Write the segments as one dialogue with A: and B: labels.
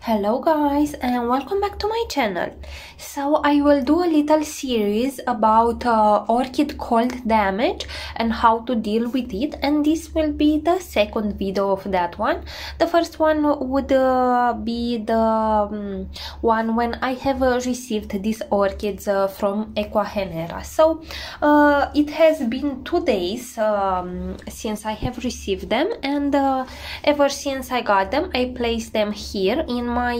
A: Hello guys and welcome back to my channel. So I will do a little series about orchid cold damage and how to deal with it, and this will be the second video of that one. The first one would be the one when I have received these orchids from Ecuagenera. So it has been 2 days since I have received them, and ever since I got them I placed them here in my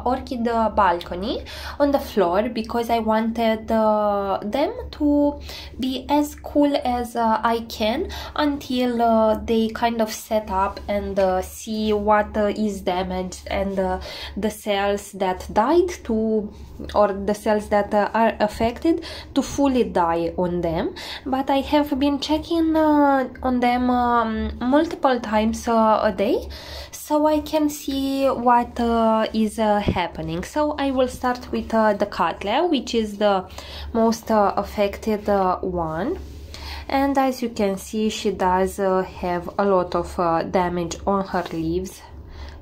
A: orchid balcony on the floor because I wanted them to be as cool as I can until they kind of set up and see what is damaged and the cells that died to, or the cells that are affected, to fully die on them. But I have been checking on them multiple times a day, so I can see what is happening. So I will start with the cattleya, which is the most affected one, and as you can see she does have a lot of damage on her leaves.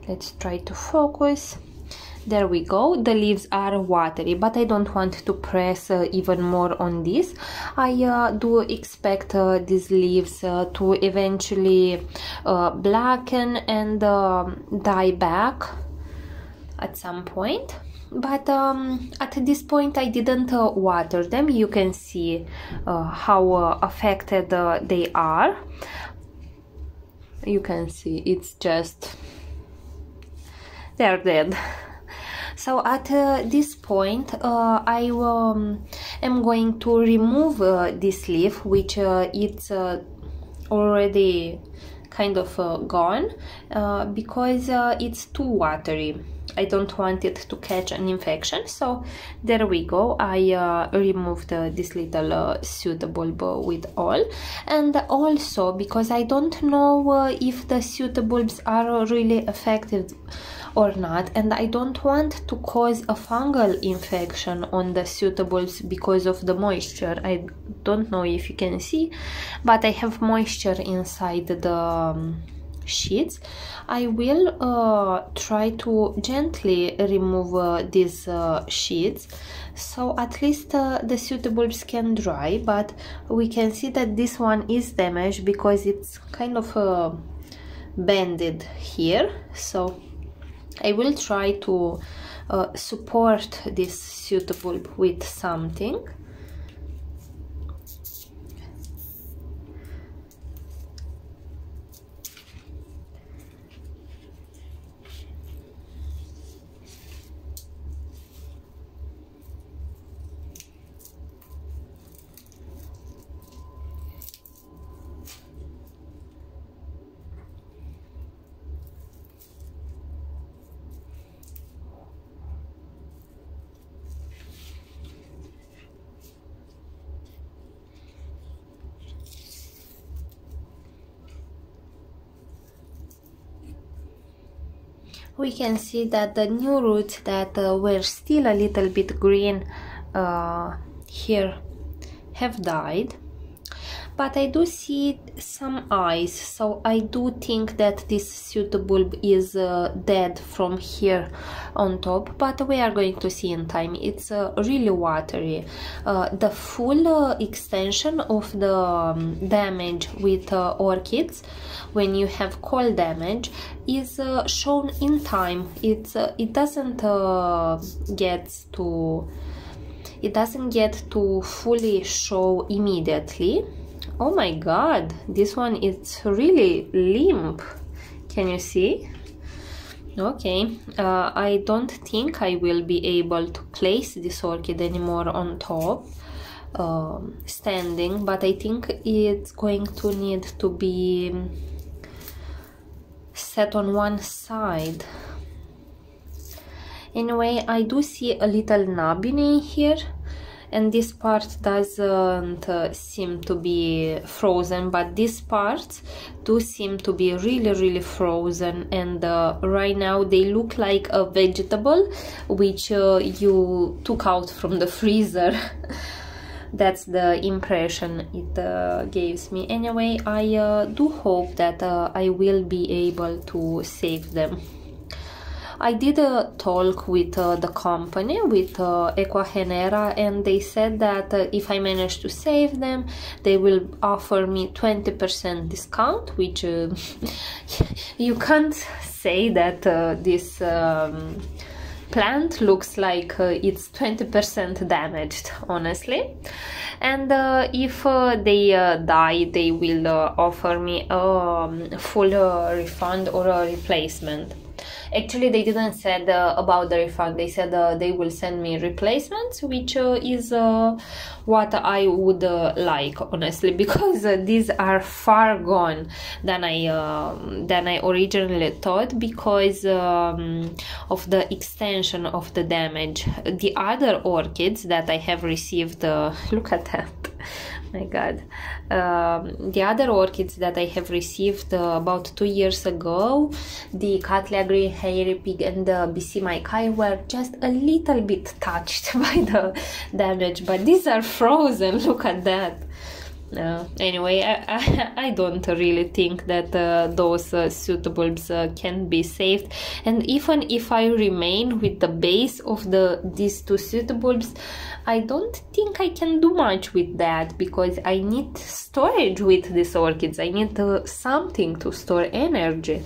A: Let's try to focus. There we go. The leaves are watery, but I don't want to press even more on this. I do expect these leaves to eventually blacken and die back at some point. But at this point I didn't water them. You can see how affected they are. You can see it's just, they're dead. So at this point I am going to remove this leaf, which it's already kind of gone because it's too watery. I don't want it to catch an infection. So there we go. I removed this little pseudobulb with all, and also because I don't know if the pseudobulbs are really affected or not, and I don't want to cause a fungal infection on the pseudobulbs because of the moisture. I don't know if you can see, but I have moisture inside the sheets. I will try to gently remove these sheets, so at least the pseudobulbs can dry. But we can see that this one is damaged because it's kind of bended here, so I will try to support this pseudobulb with something. We can see that the new roots that were still a little bit green here have died, but I do see some eyes, so I do think that this pseudobulb is dead from here on top, but we are going to see in time. It's really watery. The full extension of the damage with orchids when you have cold damage is shown in time. It doesn't get to fully show immediately. Oh my god, this one is really limp. Can you see? Okay, I don't think I will be able to place this orchid anymore on top standing, but I think it's going to need to be set on one side. Anyway, I do see a little nubbing in here, and this part doesn't seem to be frozen, but these parts do seem to be really frozen, and right now they look like a vegetable which you took out from the freezer. That's the impression it gives me. Anyway, I do hope that I will be able to save them. I did a talk with the company, with Ecuagenera, and they said that if I manage to save them, they will offer me 20% discount, which you can't say that this plant looks like it's 20% damaged, honestly. And if they die, they will offer me a full refund or a replacement. Actually, they didn't said about the refund. They said they will send me replacements, which is what I would like, honestly, because these are far gone than I originally thought, because of the extension of the damage. The other orchids that I have received, look at that. My god. The other orchids that I have received about 2 years ago, the cattleya green hairy pig and the BC Maikai, were just a little bit touched by the damage, but these are frozen. Look at that. Anyway, I don't really think that those pseudobulbs can be saved, and even if I remain with the base of these two pseudobulbs, I don't think I can do much with that, because I need storage with these orchids. I need something to store energy.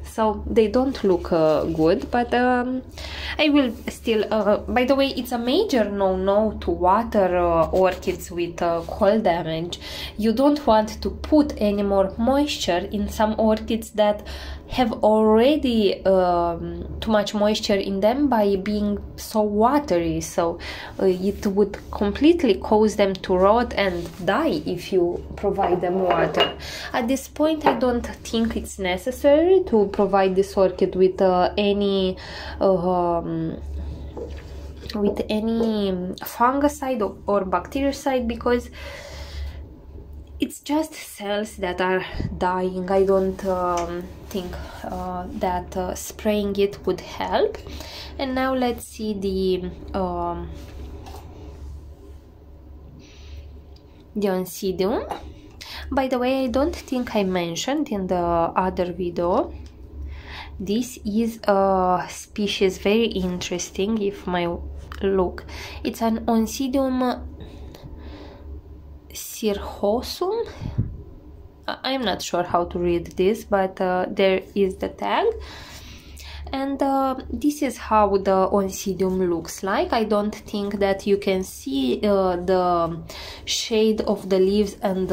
A: So they don't look good, but I will still, by the way, it's a major no-no to water orchids with cold damage. You don't want to put any more moisture in some orchids that have already too much moisture in them by being so watery, so it would completely cause them to rot and die if you provide them water. At this point, I don't think it's necessary to provide this orchid with any fungicide or bactericide, because it's just cells that are dying. I don't think that spraying it would help. And now let's see the Oncidium. By the way, I don't think I mentioned in the other video, this is a species very interesting. If my look, it's an Oncidium cirrhosum. I'm not sure how to read this, but there is the tag, and this is how the Oncidium looks like. I don't think that you can see the shade of the leaves and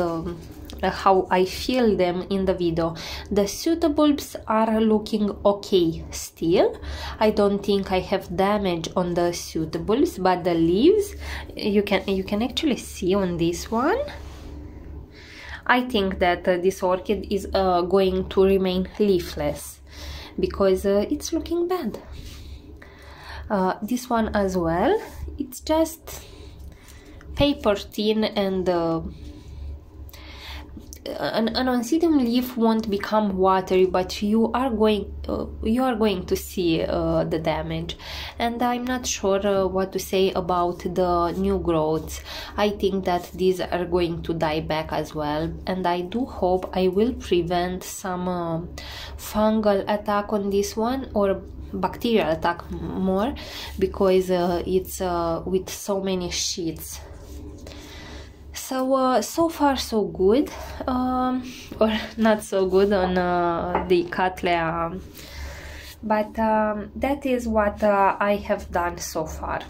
A: how I feel them in the video. The pseudobulbs are looking okay still. I don't think I have damage on the pseudobulbs, but the leaves you can actually see on this one. I think that this orchid is going to remain leafless because it's looking bad. This one as well, it's just paper thin, and an Oncidium leaf won't become watery, but you are going to see the damage. And I'm not sure what to say about the new growths. I think that these are going to die back as well, and I do hope I will prevent some fungal attack on this one, or bacterial attack more, because it's with so many sheets. So so far so good, or not so good on the cattleya, but that is what I have done so far.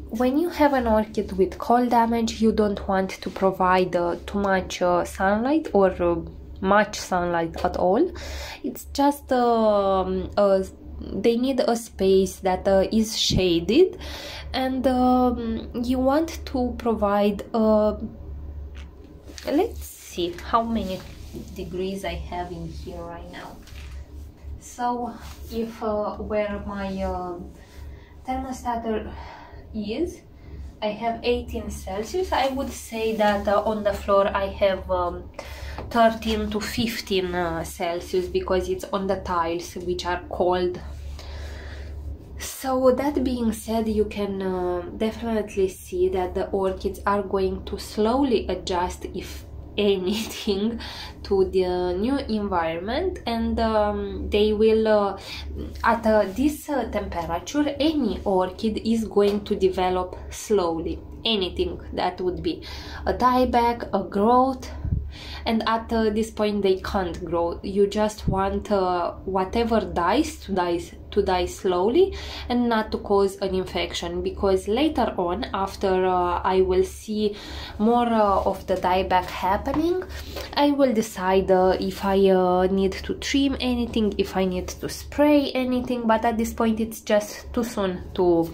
A: When you have an orchid with cold damage, you don't want to provide too much sunlight or much sunlight at all. It's just they need a space that is shaded, and you want to provide let's see how many degrees I have in here right now. So if where my thermostat is, I have 18 Celsius. I would say that on the floor I have 13 to 15 Celsius, because it's on the tiles, which are cold. So that being said, you can definitely see that the orchids are going to slowly adjust if anything to the new environment, and they will at this temperature any orchid is going to develop slowly. Anything that would be a dieback, a growth, and at this point they can't grow. You just want whatever dies to die slowly and not to cause an infection, because later on, after I will see more of the dieback happening, I will decide if I need to trim anything, if I need to spray anything, but at this point it's just too soon to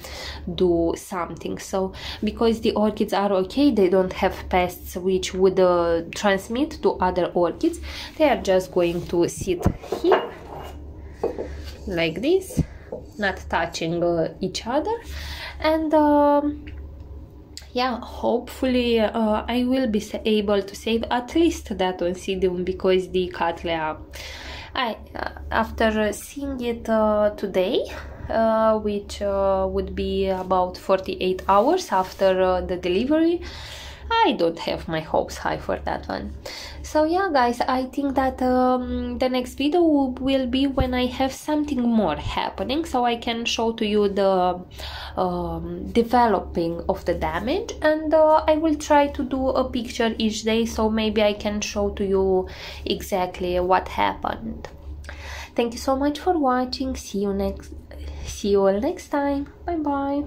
A: do something. So because the orchids are okay, they don't have pests which would transmit to other orchids, they are just going to sit here like this, not touching each other, and yeah, hopefully I will be able to save at least that Oncidium, because the cattleya, after seeing it today, which would be about 48 hours after the delivery, I don't have my hopes high for that one. So yeah guys, I think that the next video will be when I have something more happening, so I can show to you the developing of the damage, and I will try to do a picture each day, so maybe I can show to you exactly what happened. Thank you so much for watching. See you all next time. Bye bye.